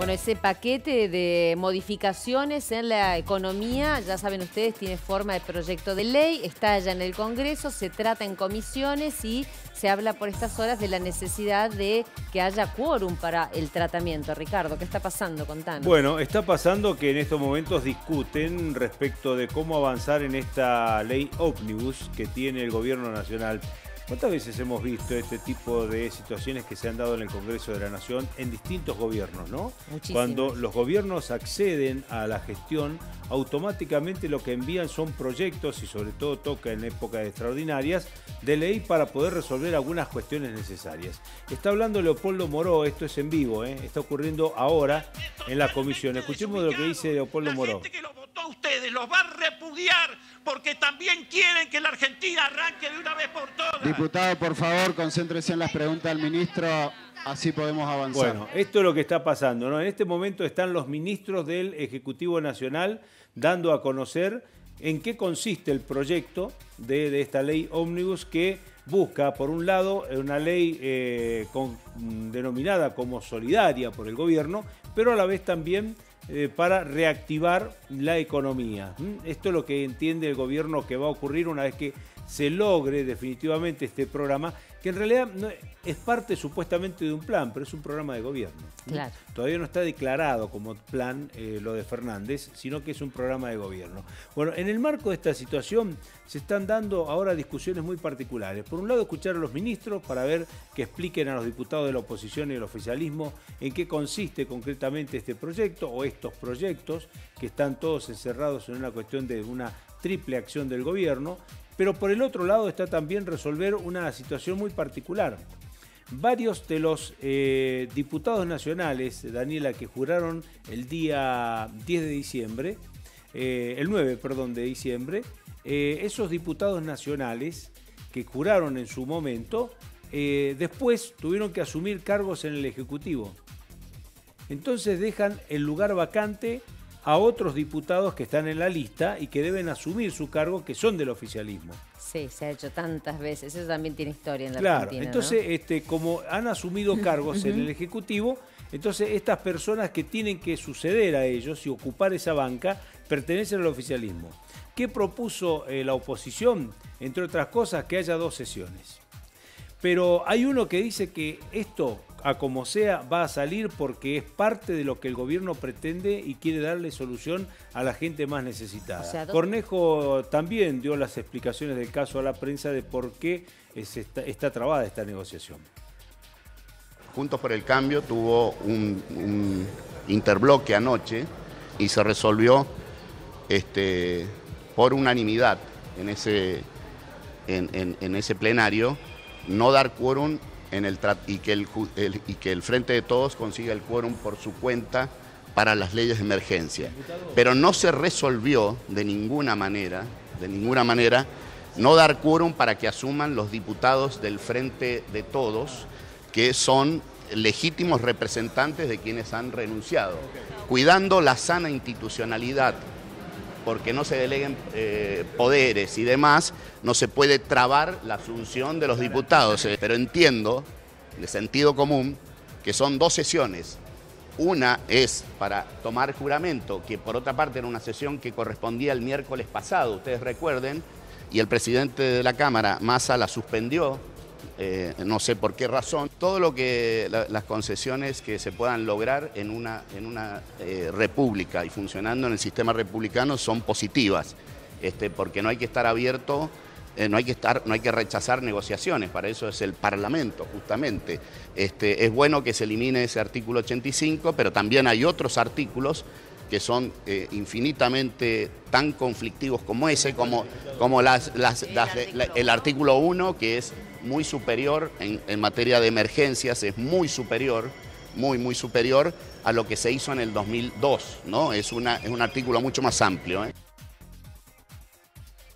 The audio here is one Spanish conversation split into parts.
Bueno, ese paquete de modificaciones en la economía, ya saben ustedes, tiene forma de proyecto de ley, está allá en el Congreso, se trata en comisiones y se habla por estas horas de la necesidad de que haya quórum para el tratamiento. Ricardo, ¿qué está pasando? Contanos. Bueno, está pasando que en estos momentos discuten respecto de cómo avanzar en esta ley ómnibus que tiene el gobierno nacional. ¿Cuántas veces hemos visto este tipo de situaciones que se han dado en el Congreso de la Nación en distintos gobiernos, ¿no? Muchísimas. Cuando los gobiernos acceden a la gestión, automáticamente lo que envían son proyectos, y sobre todo toca en épocas extraordinarias, de ley para poder resolver algunas cuestiones necesarias. Está hablando Leopoldo Moró, esto es en vivo, está ocurriendo ahora en la comisión. Escuchemos lo que dice Leopoldo Moró. La gente que los votó a ustedes los va a repudiar porque también quieren que la Argentina arranque de una vez por todas. Diputado, por favor, concéntrese en las preguntas del ministro, así podemos avanzar. Bueno, esto es lo que está pasando, ¿no? En este momento están los ministros del Ejecutivo Nacional dando a conocer en qué consiste el proyecto de esta ley ómnibus que busca, por un lado, una ley denominada como solidaria por el gobierno, pero a la vez también para reactivar la economía. Esto es lo que entiende el gobierno que va a ocurrir una vez que se logre definitivamente este programa, que en realidad no, es parte supuestamente de un plan, pero es un programa de gobierno. Claro. Todavía no está declarado como plan lo de Fernández, sino que es un programa de gobierno. Bueno, en el marco de esta situación se están dando ahora discusiones muy particulares. Por un lado, escuchar a los ministros para ver que expliquen a los diputados de la oposición y del oficialismo en qué consiste concretamente este proyecto o estos proyectos, que están todos encerrados en una cuestión de una triple acción del gobierno. Pero por el otro lado está también resolver una situación muy particular. Varios de los diputados nacionales, Daniela, que juraron el día 10 de diciembre, el 9, perdón, de diciembre, esos diputados nacionales que juraron en su momento, después tuvieron que asumir cargos en el Ejecutivo. Entonces dejan el lugar vacante a otros diputados que están en la lista y que deben asumir su cargo, que son del oficialismo. Sí, se ha hecho tantas veces. Eso también tiene historia en la Claro, Argentina, entonces, ¿no? como han asumido cargos en el Ejecutivo, entonces estas personas que tienen que suceder a ellos y ocupar esa banca pertenecen al oficialismo. ¿Qué propuso la oposición? Entre otras cosas, que haya 2 sesiones. Pero hay uno que dice que esto, a como sea, va a salir porque es parte de lo que el gobierno pretende y quiere darle solución a la gente más necesitada. O sea, Cornejo también dio las explicaciones del caso a la prensa de por qué está trabada esta negociación. Juntos por el Cambio tuvo un interbloque anoche y se resolvió por unanimidad en ese plenario no dar quórum y que el Frente de Todos consiga el quórum por su cuenta para las leyes de emergencia. Pero no se resolvió de ninguna manera no dar quórum para que asuman los diputados del Frente de Todos, que son legítimos representantes de quienes han renunciado, cuidando la sana institucionalidad, porque no se deleguen poderes y demás, no se puede trabar la asunción de los diputados. Pero entiendo, de sentido común, que son 2 sesiones. Una es para tomar juramento, que por otra parte era una sesión que correspondía el miércoles pasado, ustedes recuerden, y el presidente de la Cámara, Massa, la suspendió, no sé por qué razón. Todo lo que las concesiones que se puedan lograr en una república y funcionando en el sistema republicano son positivas, porque no hay que estar abierto, no hay que rechazar negociaciones, para eso es el Parlamento justamente. Es bueno que se elimine ese artículo 85, pero también hay otros artículos que son infinitamente tan conflictivos como ese, como el artículo 1, que es muy superior en materia de emergencias, es muy superior, muy superior a lo que se hizo en el 2002, ¿no? Es un artículo mucho más amplio,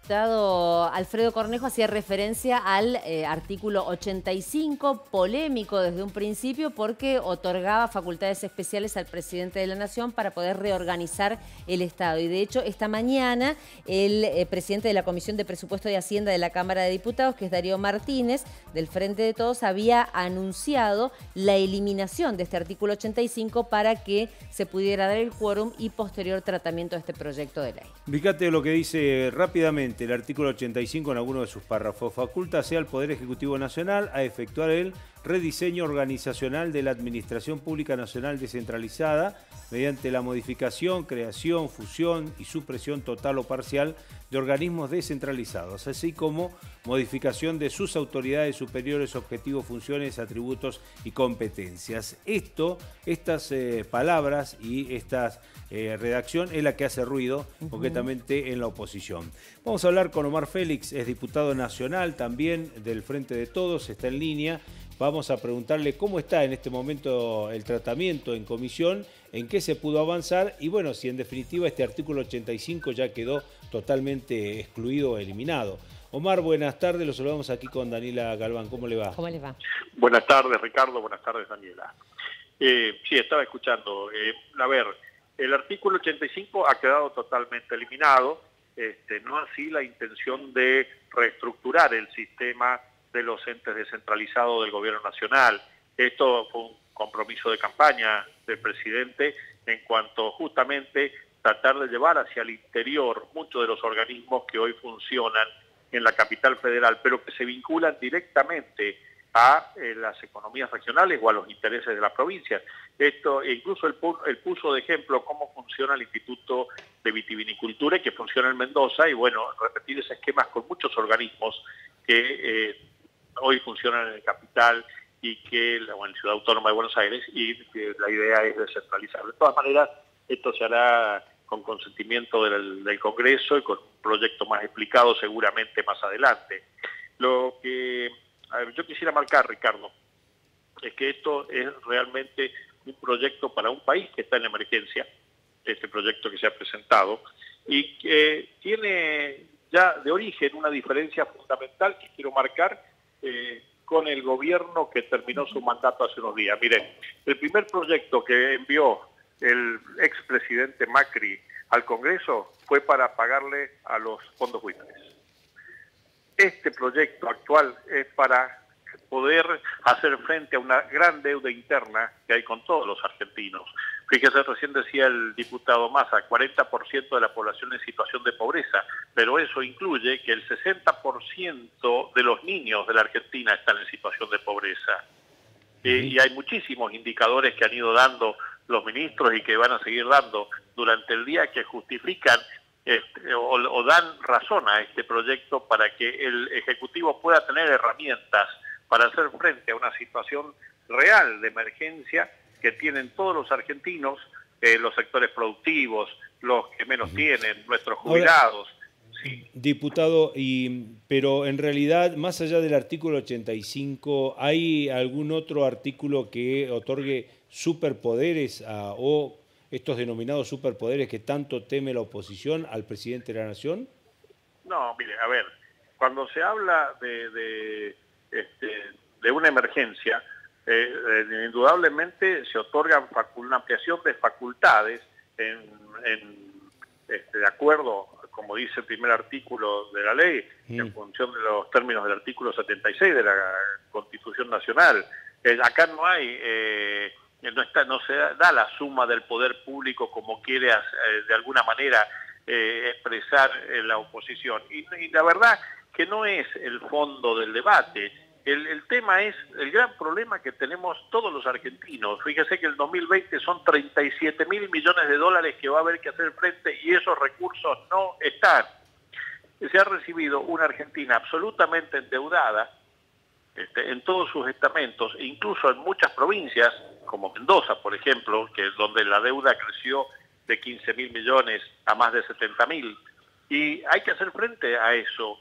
diputado Alfredo Cornejo hacía referencia al artículo 85, polémico desde un principio porque otorgaba facultades especiales al presidente de la Nación para poder reorganizar el Estado. Y de hecho, esta mañana el presidente de la Comisión de Presupuesto y Hacienda de la Cámara de Diputados, que es Darío Martínez, del Frente de Todos, había anunciado la eliminación de este artículo 85 para que se pudiera dar el quórum y posterior tratamiento de este proyecto de ley. Fíjate lo que dice rápidamente el artículo 85 en alguno de sus párrafos. Faculta sea al Poder Ejecutivo Nacional a efectuar el rediseño organizacional de la Administración Pública Nacional descentralizada mediante la modificación, creación, fusión y supresión total o parcial de organismos descentralizados, así como modificación de sus autoridades superiores, objetivos, funciones, atributos y competencias. Estas palabras y esta redacción es la que hace ruido, concretamente en la oposición. Vamos a hablar con Omar Félix, es diputado nacional también del Frente de Todos, está en línea. Vamos a preguntarle cómo está en este momento el tratamiento en comisión, en qué se pudo avanzar y bueno, si en definitiva este artículo 85 ya quedó totalmente excluido o eliminado. Omar, buenas tardes, lo saludamos aquí con Daniela Galván, ¿cómo le va? ¿Cómo le va? Buenas tardes, Ricardo, buenas tardes, Daniela. Sí, estaba escuchando. A ver, el artículo 85 ha quedado totalmente eliminado, no así la intención de reestructurar el sistema de los entes descentralizados del gobierno nacional. Esto fue un compromiso de campaña del presidente en cuanto justamente tratar de llevar hacia el interior muchos de los organismos que hoy funcionan en la capital federal, pero que se vinculan directamente a las economías regionales o a los intereses de la provincia. Esto, incluso él puso de ejemplo cómo funciona el Instituto de Vitivinicultura, que funciona en Mendoza, y bueno, repetir ese esquema con muchos organismos que hoy funcionan en el capital y que en la Ciudad Autónoma de Buenos Aires, y la idea es descentralizarlo. De todas maneras, esto se hará con consentimiento del Congreso y con un proyecto más explicado seguramente más adelante. Lo que yo quisiera marcar, Ricardo, es que esto es realmente un proyecto para un país que está en emergencia, este proyecto que se ha presentado, y que tiene ya de origen una diferencia fundamental que quiero marcar con el gobierno que terminó su mandato hace unos días. Miren, el primer proyecto que envió el expresidente Macri al Congreso fue para pagarle a los fondos buitres. Este proyecto actual es para poder hacer frente a una gran deuda interna que hay con todos los argentinos. Fíjese, recién decía el diputado Massa, 40% de la población en situación de pobreza, pero eso incluye que el 60% de los niños de la Argentina están en situación de pobreza. Y hay muchísimos indicadores que han ido dando los ministros y que van a seguir dando durante el día que justifican o dan razón a este proyecto para que el Ejecutivo pueda tener herramientas para hacer frente a una situación real de emergencia que tienen todos los argentinos, los sectores productivos, los que menos tienen, nuestros jubilados. Ahora, sí. Diputado, pero en realidad, más allá del artículo 85, ¿hay algún otro artículo que otorgue superpoderes o estos denominados superpoderes que tanto teme la oposición al presidente de la Nación? No, mire, a ver, cuando se habla de una emergencia, indudablemente se otorgan una ampliación de facultades de acuerdo, como dice el primer artículo de la ley, en función de los términos del artículo 76 de la Constitución Nacional. Acá no hay, no se da la suma del poder público como quiere de alguna manera expresar la oposición. Y la verdad que no es el fondo del debate. El tema es el gran problema que tenemos todos los argentinos. Fíjese que el 2020 son 37.000 millones de dólares que va a haber que hacer frente y esos recursos no están. Se ha recibido una Argentina absolutamente endeudada en todos sus estamentos, incluso en muchas provincias, como Mendoza, por ejemplo, que es donde la deuda creció de 15.000 millones a más de 70.000. Y hay que hacer frente a eso.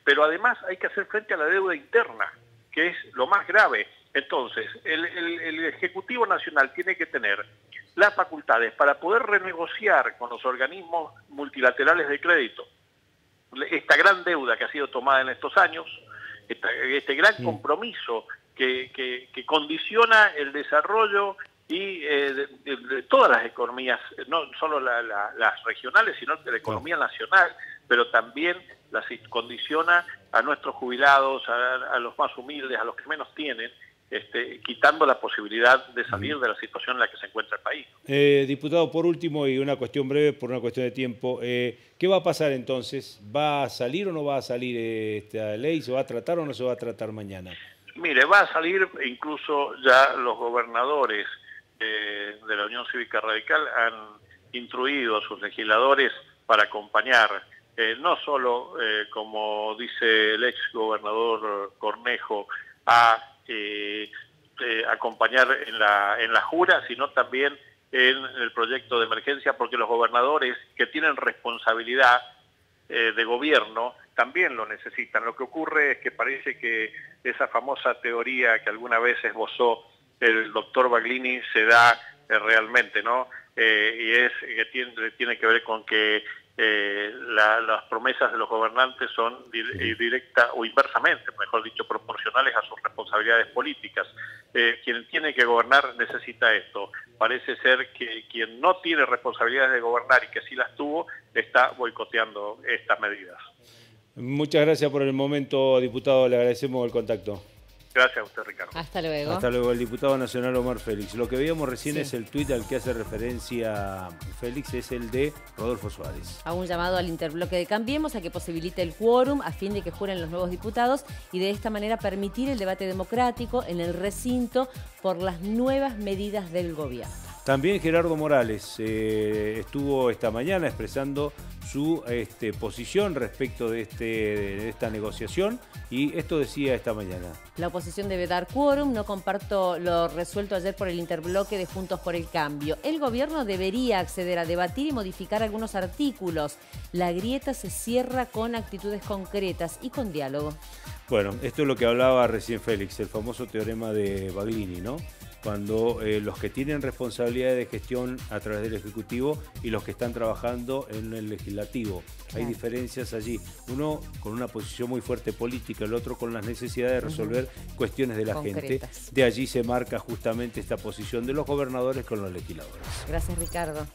Pero además hay que hacer frente a la deuda interna, que es lo más grave. Entonces, el Ejecutivo Nacional tiene que tener las facultades para poder renegociar con los organismos multilaterales de crédito, esta gran deuda que ha sido tomada en estos años, este gran compromiso que condiciona el desarrollo y de todas las economías, no solo las regionales, sino de la economía nacional, pero también las condiciona a nuestros jubilados, a los más humildes, a los que menos tienen, quitando la posibilidad de salir de la situación en la que se encuentra el país. Diputado, por último, y una cuestión breve, por una cuestión de tiempo, ¿qué va a pasar entonces? ¿Va a salir o no va a salir esta ley? ¿Se va a tratar o no se va a tratar mañana? Mire, va a salir, incluso ya los gobernadores de la Unión Cívica Radical han instruido a sus legisladores para acompañar, no solo, como dice el ex gobernador Cornejo, a acompañar en la jura, sino también en el proyecto de emergencia, porque los gobernadores que tienen responsabilidad de gobierno también lo necesitan. Lo que ocurre es que parece que esa famosa teoría que alguna vez esbozó el doctor Baglini se da realmente, ¿no? Y es que tiene que ver con que las promesas de los gobernantes son directa o inversamente, mejor dicho, proporcionales a sus responsabilidades políticas. Quien tiene que gobernar necesita esto. Parece ser que quien no tiene responsabilidades de gobernar y que sí las tuvo, está boicoteando estas medidas. Muchas gracias por el momento, diputado. Le agradecemos el contacto. Gracias a usted, Ricardo. Hasta luego. Hasta luego, el diputado nacional Omar Félix. Lo que veíamos recién es el tuit al que hace referencia Félix, es el de Rodolfo Suárez. Hago un llamado al interbloque de Cambiemos a que posibilite el quórum a fin de que juren los nuevos diputados y de esta manera permitir el debate democrático en el recinto por las nuevas medidas del gobierno. También Gerardo Morales estuvo esta mañana expresando su posición respecto de esta negociación y esto decía esta mañana. La oposición debe dar quórum, no comparto lo resuelto ayer por el interbloque de Juntos por el Cambio. El gobierno debería acceder a debatir y modificar algunos artículos. La grieta se cierra con actitudes concretas y con diálogo. Bueno, esto es lo que hablaba recién Félix, el famoso teorema de Baglini, ¿no? Cuando los que tienen responsabilidad de gestión a través del Ejecutivo y los que están trabajando en el Legislativo. Hay diferencias allí. Uno con una posición muy fuerte política, el otro con las necesidades de resolver cuestiones de la gente. De allí se marca justamente esta posición de los gobernadores con los legisladores. Gracias, Ricardo.